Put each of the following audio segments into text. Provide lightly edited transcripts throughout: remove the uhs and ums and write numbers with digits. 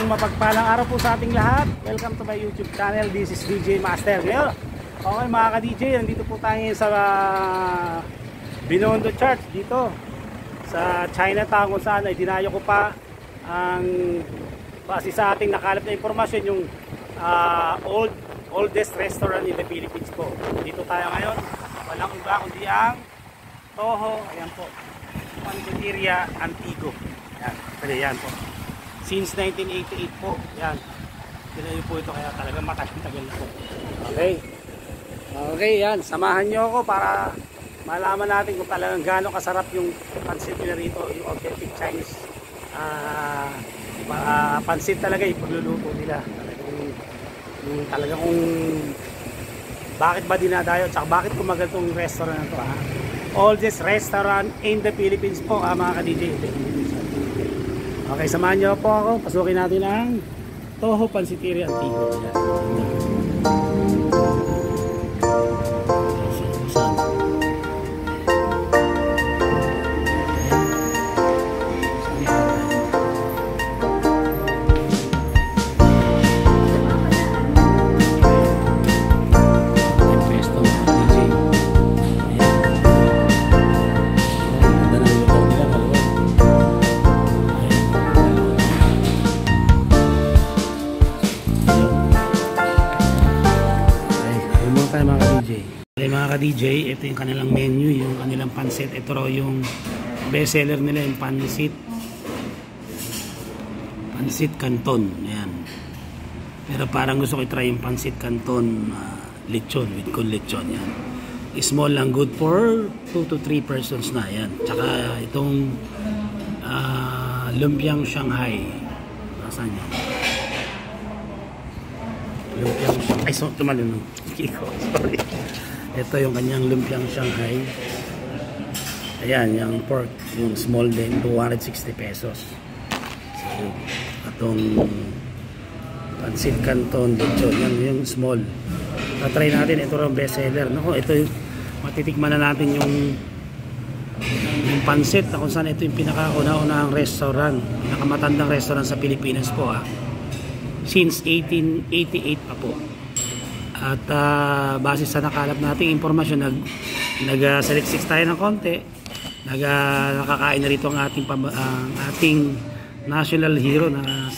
Isang mapagpalang araw po sa ating lahat. Welcome to my YouTube channel. This is DJ Master. Ngayon, okay mga ka-DJ, nandito po tayo sa Binondo Church dito sa Chinatown, kung saan ay dinayo ko pa ang base sa ating nakalap na informasyon yung oldest restaurant in the Philippines po. Dito tayo ngayon. Walang iba kundi ang Toho, ayan po, Pansiteria Antigo. Yan, pwede yan po. Since 1988 po, yan. Tinayo po ito, kaya talagang matagal-tagal na po. Okay. Okay, yan. Samahan nyo ako para malaman natin kung talagang gaano kasarap yung pansit nila rito, yung authentic Chinese pansit talaga yung pagluluto nila. Talagang kung bakit ba dinadayo, tsaka bakit kumagal tong restaurant na ito, ha? Oldest restaurant in the Philippines po, mga ka-DJ. Okay, samahan niyo po ako. Pasukin natin ang Toho Pansiteria Antigo. Mga ka-DJ, ito yung kanilang menu, yung kanilang pansit. Ito raw yung best seller nila, yung pansit canton. Ayan. Pero parang gusto ko i-try yung pansit canton lechon, with con lechon. Ayan. Small lang, good for 2 to 3 persons na. Ayan. Tsaka itong lumpiang Shanghai. Nasaan yan? Lumpiang Shanghai. Ay, tumalun. Sorry. Ito yung kanyang lumpiang Shanghai. Ayan, yung pork, yung small din, 260 pesos. So, itong pansit canton lechon, yan yung small. Try natin, ito yung best seller. Naku, ito yung matitikman na natin yung pansit, na kung saan ito yung pinakauna-unahang restaurant, pinakamatandang restaurant sa Pilipinas po, ha. Since 1888 pa po. At base sa nakalap nating informasyon, nag-saliksik tayo ng konti, nakakain na rito ang ating national hero na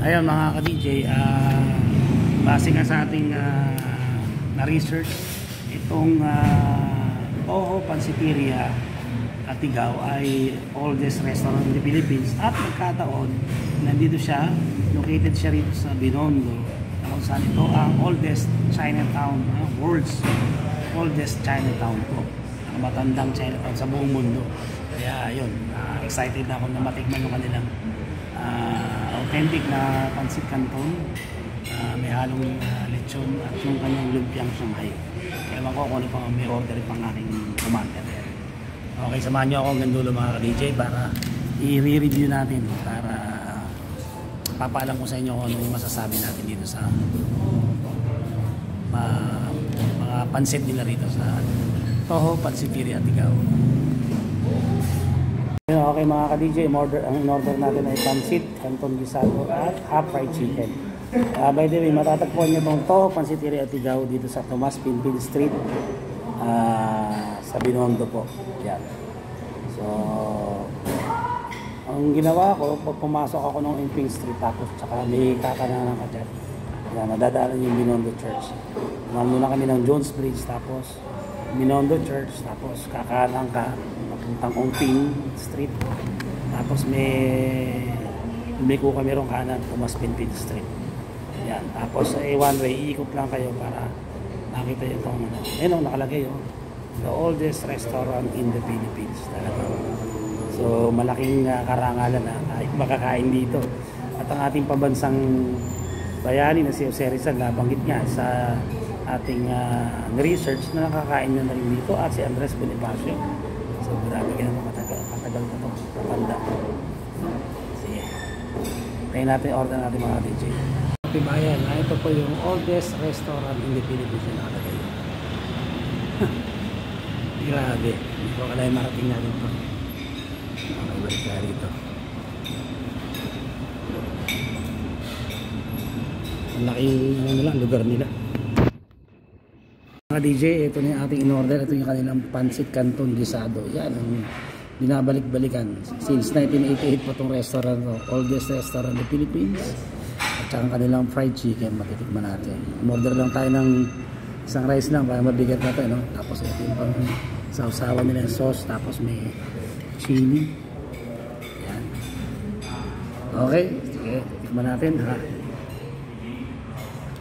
ayun mga ka-DJ, base nga sa ating na-research, itong Toho Pansiteria Antigo ay oldest restaurant in the Philippines, at nagkataon nandito siya, located siya rito sa Binondo, kung saan ito ang oldest Chinatown, world's oldest Chinatown po, ang matandang Chinatown sa buong mundo. Kaya yun, excited na ako na matikman yung kanilang authentic na pansit canton, may halong lechon at yung kanyang lumpiang Shanghai. Ewan ko kung ano pa may order pang aking commander. Okay, samahan nyo ako hanggang dulo mga ka-DJ para i-review natin, para papaalam ko sa inyo kung ano yung masasabi natin dito sa mga pansit nila rito sa Toho Pansiteria Antigo. Okay mga ka-DJ, ang in-order natin ay pansit canton gisado at half fried chicken. By the way, matatagpuan nyo itong Toho Pansiteria Antigo dito sa Tomas Pinpin Street, sa Binondo po. Yan. So ang ginawa ko, pag pumasok ako ng Imping Street, tapos tsaka may kakananan ka dyan, yan, nadadaanan yung Binondo Church. Muna kami ng Jones Bridge, tapos Binondo Church, tapos kakanan ka papuntang Imping Street, tapos may ko kami rong kanan, Tomas Pinpin Street. Yan, tapos one way, iikot lang kayo para nakita yung itong ayun, nakalagay yun, the oldest restaurant in the Philippines. Talaga. So malaking karangalan na makakain dito. At ang ating pambansang bayani na si Jose Rizal, nabanggit nga sa ating research na nakakain na rin dito, at si Andres Bonifacio. So grabe ka naman, matagal na ito, matanda. Sige, tayo natin, order natin mga DJ. Bayan, ito po yung oldest restaurant in the Philippines na nakalagay. Grabe, hindi ko kalay marating natin ito. Okay, balik ka rito. Ang laki yung ano nila, lugar nila. Mga DJ, ito na yung ating in-order. Ito yung kanilang Pancit Canton Guisado. Yan ang binabalik-balikan. Since 1988 po itong restaurant. Oldest restaurant in the Philippines. At saka ang kanilang fried chicken. Matitikman natin. Umorder lang tayo ng isang rice lang para mabigat natin. No? Tapos ito yung pang sausawa nila yung sauce. Tapos may chili. Yan. Okay. Sige. Tikman natin. Ha?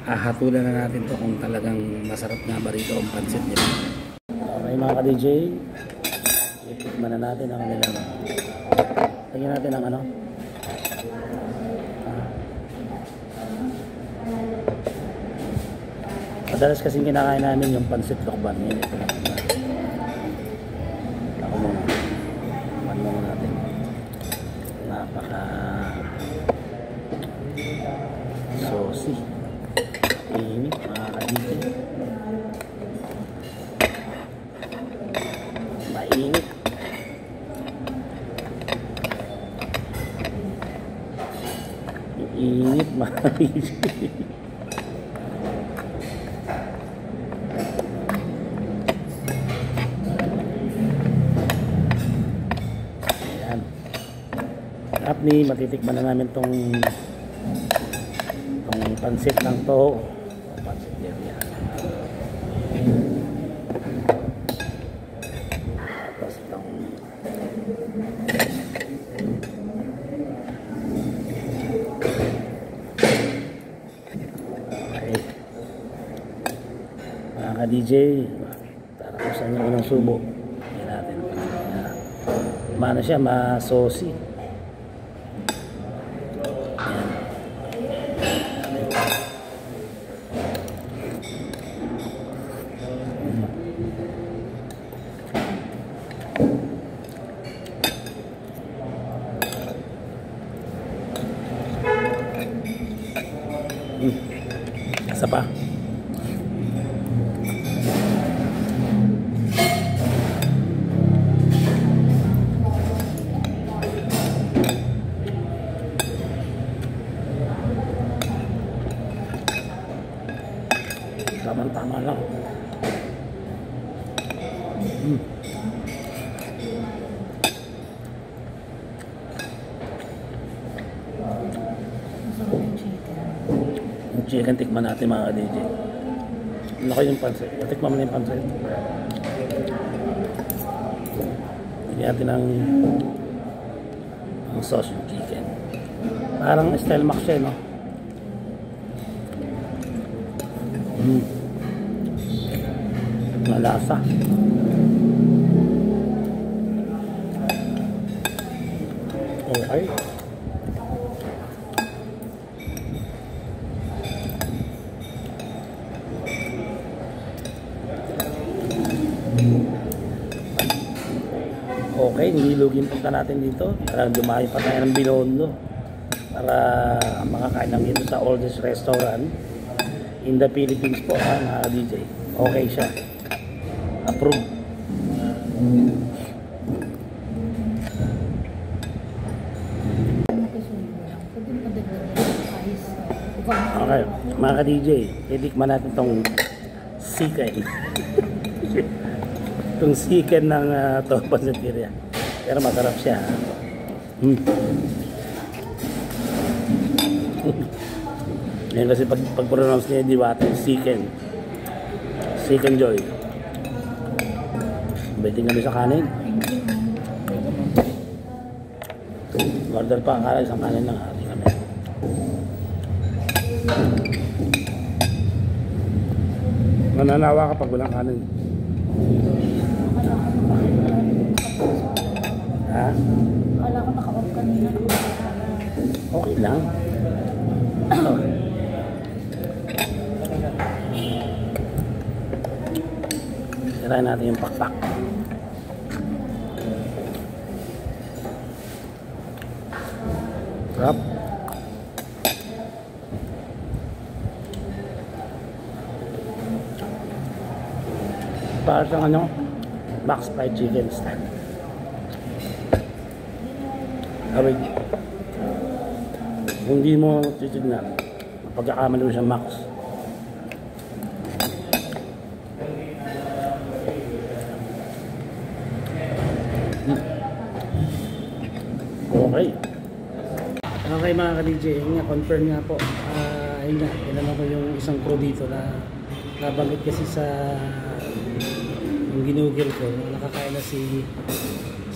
Hatulan na natin to kung talagang masarap nga ba rito ang pancit nila. Okay mga ka-DJ, itikman na natin ang kanilang. Tingnan natin ang ano. Madalas kasing kinakain namin yung pancit lokban. Ako muna. Tikman muna natin. Napaka saucy. Ini mga ka-DJ. Mainit. Init mga ka-DJ. Ayan. At ni matitikman na namin tong pansit lang to. Mga DJ, para kung saan yung unang subo. Yan natin. Mana siya, ma-saucy. Isa pa. Tama lang. Yung chicken tikman natin mga DJ. Laki yung pancit. Tikman mo na yung pancit. Bigyan natin ang sauce yung chicken. Parang style mac siya, no? Malasa. Okay. Okay, nilugin punta natin dito. Para dumayo pa tayo ng Binondo. Para makakain lang dito sa oldest restaurant in the Philippines po, mga DJ. Okay siya. Approve. Okay, mga ka-DJ, titikman natin itong chicken. Itong chicken ng Topas na Tiria. Pero masarap siya. Yan kasi pag-pronounce niya Diwata, chicken. Chicken Joy. Beting kami sa kanin. Order pa, akala isang kanin lang. Hindi kami. Mananawa ka pag walang kanin. Ha? Wala ko naka-off kanina. Okay lang. Tirahin natin yung pakpak. Sarap. Para siyang ano, Max Fried Chicken style. Kung hindi mo titignan, pagkakamali ko siya max. Okay. Okay mga ka-DJ, yun nga, confirm nga po. Ayun nga, kailangan ko yung isang crew dito na nabanggit kasi sa yung ginugil ko, nakakain na si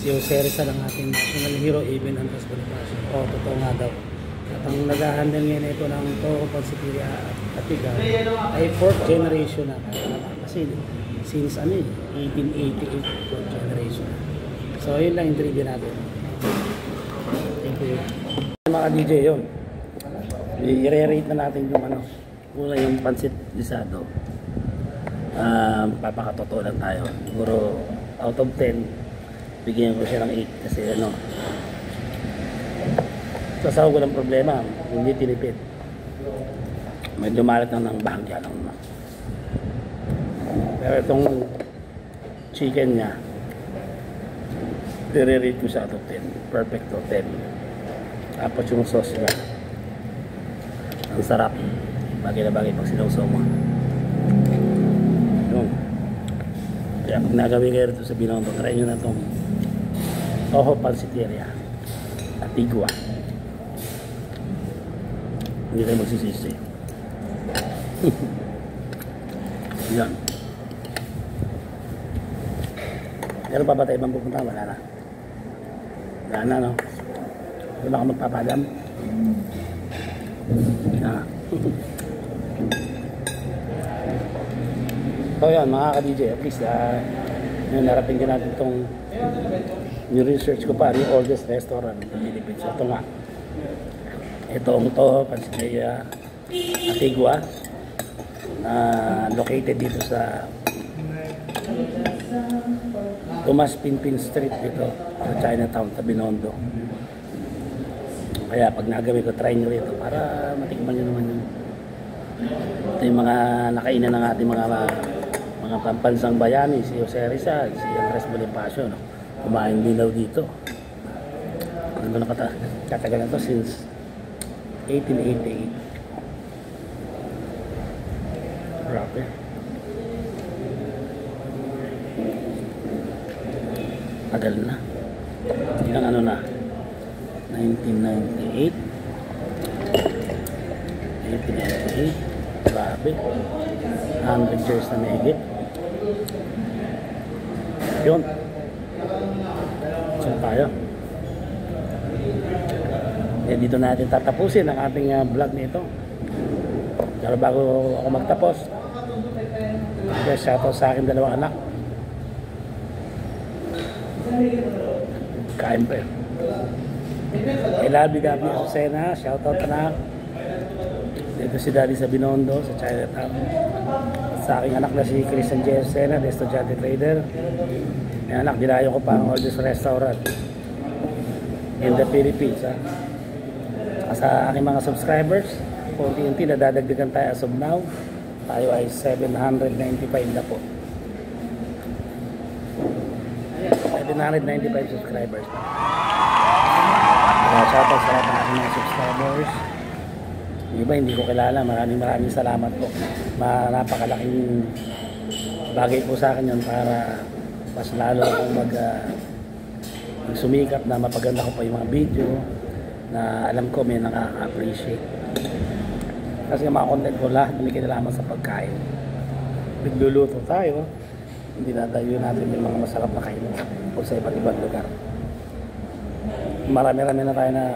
Jose Rizal ang ating national hero, even Andres Bonifacio. Totoo nga daw. At ang nag-handle ngayon ito ng Toho Pansiteria at Tiga ay 4th generation na. Kasi since 1888, 4th generation. So yun lang yung trivia natin. Thank you. Mga DJ yun. I-re-rate na natin yung una yung pansit disado. Papakatotoo lang tayo. Siguro out of 10, bigyan ko siya ng 8 kasi sa sahog walang problema, hindi tinipid. Medyo malat lang ng bahagya lang. Pero itong chicken niya, i-rate ko siya out of 10. Perfecto 10. Tapos yung sauce niya, ang sarap. Bagay na bagay pag sinawsaw mo. Yun. Kaya pag nagawin kayo rito sa Binondo, try nyo na itong Toho Pansiteria at Tigwa. Hindi tayo magsisisi. Yan. Meron pa ba tayo ibang pupunta? Wala na. Wala na, no? Wala ka magpapadam? So yan mga ka-DJ, at least narating din natin itong yung research ko pa, yung oldest restaurant ng Philippines. Ito nga, ito ang Toho Pansiteria Antigua, located dito sa Tomas Pinpin Street dito sa Chinatown, sa Binondo. Kaya pag nagawin ko, try nyo rito para matikman nyo naman yung ito yung mga nakainan ng ating mga pampansang bayani, si Jose Rizal, si Andres Bonifacio, no? Kumain din daw dito. Ano na katagal na to since 1888. Grabe. Tagal na. Ilang ano na? 1998. 1898. Grabe. 100 years na mahigit. Yun. Saan tayo? Dito natin tatapusin ang ating vlog nito. Pero bago ako magtapos, shoutout sa aking dalawang anak. Kain pa yun. I love you, Gabi Azucena. Shoutout anak. Dito si Daddy sa Binondo, sa Chinatown. Sa aking anak na si Christian J. Azucena, the estudyante trader. May anak, dinayo ko pa ang oldest restaurant in the Philippines. Sa aking mga subscribers, unti-unti nadadagdagan tayo as of now. Tayo ay 795 na po. 795 subscribers. Shoutout sa lahat ng aking mga subscribers. Yung iba hindi ko kilala, maraming salamat po. Napakalaking bagay po sa akin yun para mas lalo akong sumikap na mapaganda ko pa yung mga video na alam ko may nakaka-appreciate. Kasi mga content ko lahat may kinalaman sa pagkain. Nagluluto tayo, hindi natayo natin yung mga masarap na kainan o sa iba't ibang lugar. Marami-rami na tayo na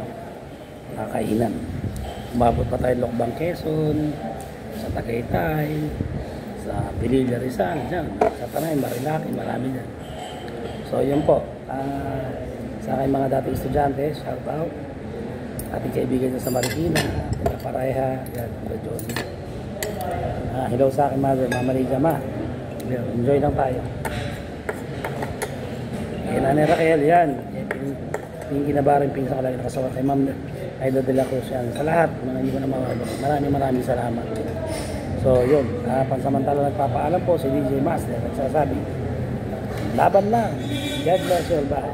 nakakainan. Umabot pa tayo Lokbang, Quezon, sa Tagaytay, sa Pililla, Rizal, dyan, sa Tanay, Marilaki, marami dyan. So yun po, sa aking mga dating estudyante, shout out. Ating kaibigan dyan sa Marikina, ating kapareha, yan, John. Hello sa aking mother, Mama Lydia, ma. Enjoy lang tayo. Kaya Nanay Raquel, yan. Yung kinabaring pinsa ka lang nakasawa kay Ma'am Aida de la Cruz yan. Sa lahat, mga hindi ko na mawala. Maraming salamat. So yun, pansamantala nagpapaalam po si DJ Master. Nagsasabi, laban lang. God bless you all. Bye.